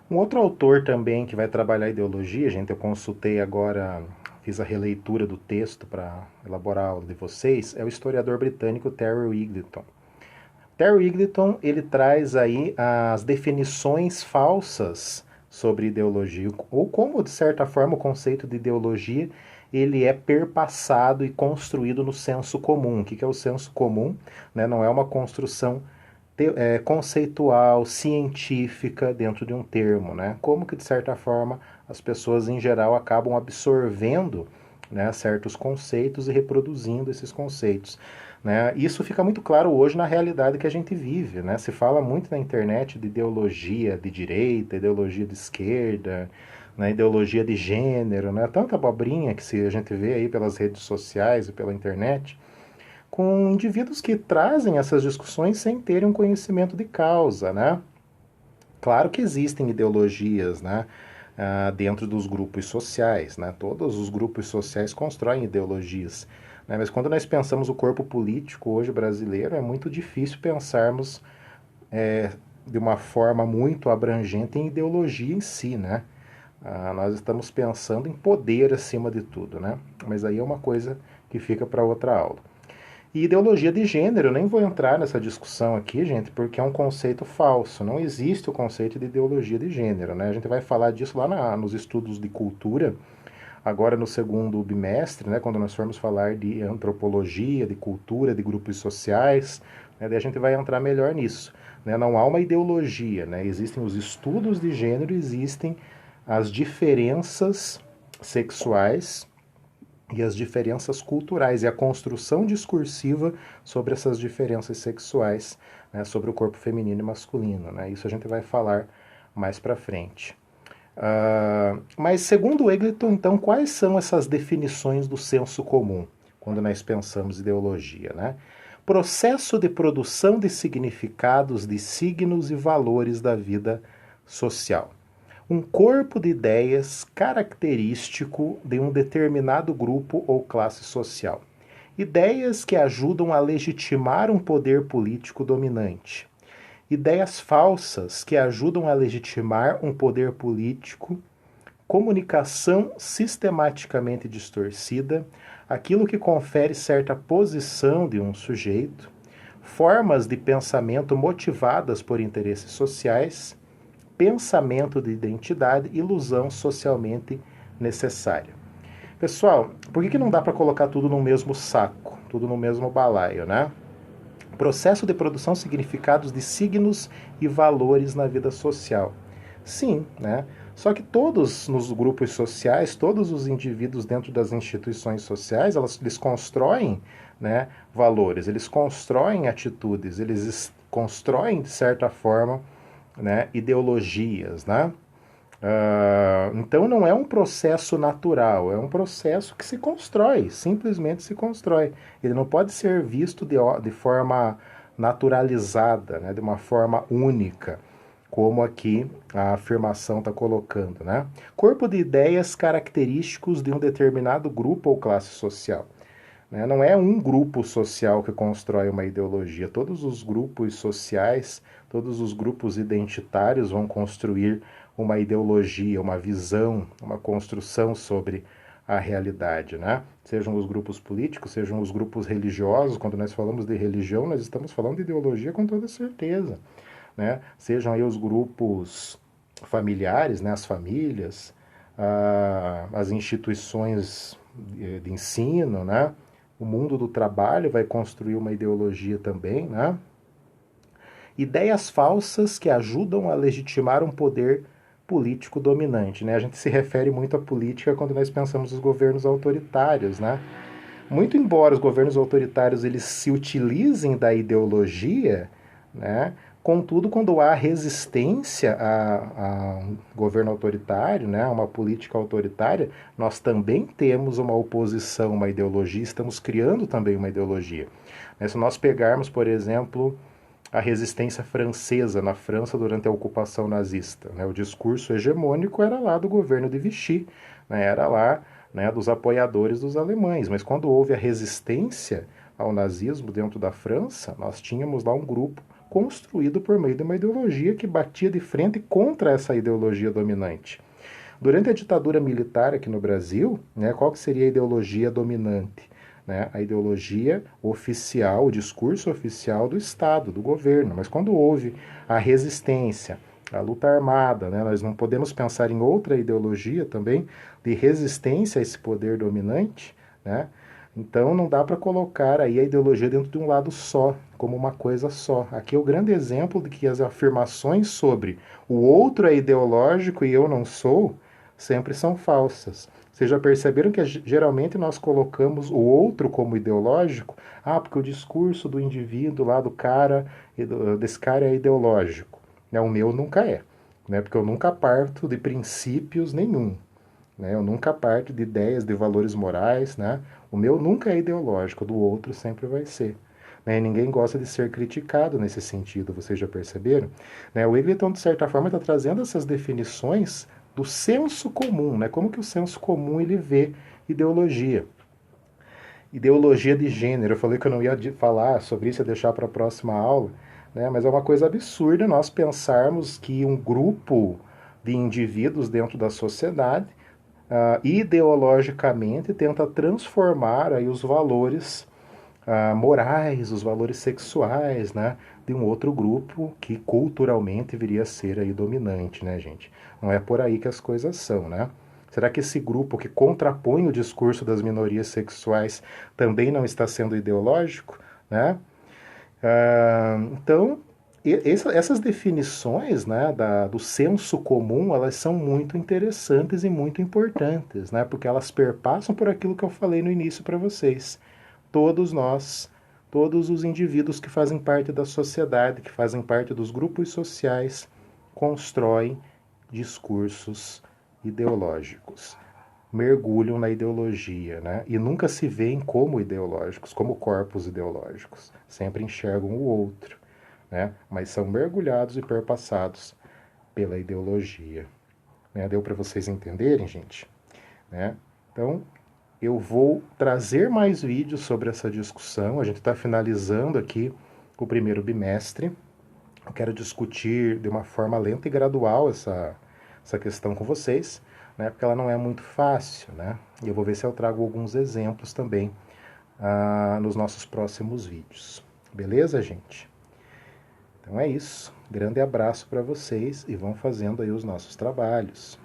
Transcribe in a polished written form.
Um outro autor também que vai trabalhar ideologia, gente, eu consultei agora, fiz a releitura do texto para elaborar a aula de vocês, é o historiador britânico Terry Eagleton. Terry Eagleton, ele traz aí as definições falsas sobre ideologia, ou como, de certa forma, o conceito de ideologia ele é perpassado e construído no senso comum. O que é o senso comum? Né? Não é uma construção conceitual, científica dentro de um termo, né? Como que de certa forma as pessoas em geral acabam absorvendo, né, certos conceitos e reproduzindo esses conceitos, né? Isso fica muito claro hoje na realidade que a gente vive, né? Se fala muito na internet de ideologia de direita, ideologia de esquerda, né, ideologia de gênero, né? Tanta abobrinha que a gente vê aí pelas redes sociais e pela internet, com indivíduos que trazem essas discussões sem terem um conhecimento de causa, né? Claro que existem ideologias, né, dentro dos grupos sociais, né? Todos os grupos sociais constroem ideologias, né? Mas quando nós pensamos o corpo político hoje brasileiro, é muito difícil pensarmos de uma forma muito abrangente em ideologia em si, né? Nós estamos pensando em poder acima de tudo, né? Mas aí é uma coisa que fica para outra aula. E ideologia de gênero, eu nem vou entrar nessa discussão aqui, gente, porque é um conceito falso. Não existe o conceito de ideologia de gênero, né? A gente vai falar disso lá nos estudos de cultura, agora no segundo bimestre, né? Quando nós formos falar de antropologia, de cultura, de grupos sociais, né? Daí a gente vai entrar melhor nisso. Né? Não há uma ideologia, né? Existem os estudos de gênero, existem as diferenças sexuais e as diferenças culturais e a construção discursiva sobre essas diferenças sexuais, né, sobre o corpo feminino e masculino. Né? Isso a gente vai falar mais para frente. Mas segundo Eggleton, então, quais são essas definições do senso comum quando nós pensamos ideologia? Né? Processo de produção de significados de signos e valores da vida social. Um corpo de ideias característico de um determinado grupo ou classe social. Ideias que ajudam a legitimar um poder político dominante. Ideias falsas que ajudam a legitimar um poder político. Comunicação sistematicamente distorcida, aquilo que confere certa posição de um sujeito. Formas de pensamento motivadas por interesses sociais, pensamento de identidade, ilusão socialmente necessária. Pessoal, por que não dá para colocar tudo no mesmo saco, tudo no mesmo balaio, né? Processo de produção significados de signos e valores na vida social. Sim, né? Só que todos nos grupos sociais, todos os indivíduos dentro das instituições sociais, eles constroem, né, valores, eles constroem atitudes, eles constroem, de certa forma, né, ideologias, né? Então não é um processo natural, é um processo que se constrói, simplesmente se constrói. Ele não pode ser visto de forma naturalizada, né, de uma forma única, como aqui a afirmação está colocando. Né? Corpo de ideias característicos de um determinado grupo ou classe social. Né? Não é um grupo social que constrói uma ideologia. Todos os grupos sociais, todos os grupos identitários vão construir uma ideologia, uma visão, uma construção sobre a realidade, né? Sejam os grupos políticos, sejam os grupos religiosos. Quando nós falamos de religião, nós estamos falando de ideologia com toda certeza, né? Sejam aí os grupos familiares, né? As famílias, as instituições de ensino, né? O mundo do trabalho vai construir uma ideologia também, né? Ideias falsas que ajudam a legitimar um poder político dominante, né? A gente se refere muito à política quando nós pensamos nos governos autoritários, né? Muito embora os governos autoritários eles se utilizem da ideologia, né? Contudo, quando há resistência a um governo autoritário, né, a uma política autoritária, nós também temos uma oposição, uma ideologia, estamos criando também uma ideologia. Se nós pegarmos, por exemplo, a resistência francesa na França durante a ocupação nazista, né, o discurso hegemônico era lá do governo de Vichy, né, era lá, né, dos apoiadores dos alemães, mas quando houve a resistência ao nazismo dentro da França, nós tínhamos lá um grupo construído por meio de uma ideologia que batia de frente contra essa ideologia dominante. Durante a ditadura militar aqui no Brasil, né, qual que seria a ideologia dominante? Né? A ideologia oficial, o discurso oficial do Estado, do governo. Mas quando houve a resistência, a luta armada, né, nós não podemos pensar em outra ideologia também de resistência a esse poder dominante, né? Então não dá para colocar aí a ideologia dentro de um lado só, como uma coisa só. Aqui é o grande exemplo de que as afirmações sobre o outro é ideológico e eu não sou, sempre são falsas. Vocês já perceberam que geralmente nós colocamos o outro como ideológico? Ah, porque o discurso do indivíduo lá do cara, desse cara é ideológico. Né? O meu nunca é, né? Porque eu nunca parto de princípios nenhum. Né? Eu nunca parto de ideias, de valores morais. Né? O meu nunca é ideológico, o do outro sempre vai ser. Né? E ninguém gosta de ser criticado nesse sentido, vocês já perceberam? Né? O Eggleton, de certa forma, está trazendo essas definições do senso comum, né? Como que o senso comum ele vê ideologia. Ideologia de gênero, eu falei que eu não ia falar sobre isso, ia deixar para a próxima aula, né? Mas é uma coisa absurda nós pensarmos que um grupo de indivíduos dentro da sociedade ideologicamente tenta transformar aí os valores morais, os valores sexuais, né, de um outro grupo que culturalmente viria a ser aí dominante, né, gente? Não é por aí que as coisas são, né? Será que esse grupo que contrapõe o discurso das minorias sexuais também não está sendo ideológico, né? Então, essas definições, né, do senso comum, elas são muito interessantes e muito importantes, né, porque elas perpassam por aquilo que eu falei no início para vocês. Todos nós, todos os indivíduos que fazem parte da sociedade, que fazem parte dos grupos sociais, constroem discursos ideológicos, mergulham na ideologia, né? E nunca se veem como ideológicos, como corpos ideológicos. Sempre enxergam o outro, né? Mas são mergulhados e perpassados pela ideologia. Né? Deu para vocês entenderem, gente? Né? Então, eu vou trazer mais vídeos sobre essa discussão. A gente está finalizando aqui o primeiro bimestre. Eu quero discutir de uma forma lenta e gradual essa questão com vocês, né? Porque ela não é muito fácil, né? E eu vou ver se eu trago alguns exemplos também nos nossos próximos vídeos. Beleza, gente? Então é isso. Grande abraço para vocês e vão fazendo aí os nossos trabalhos.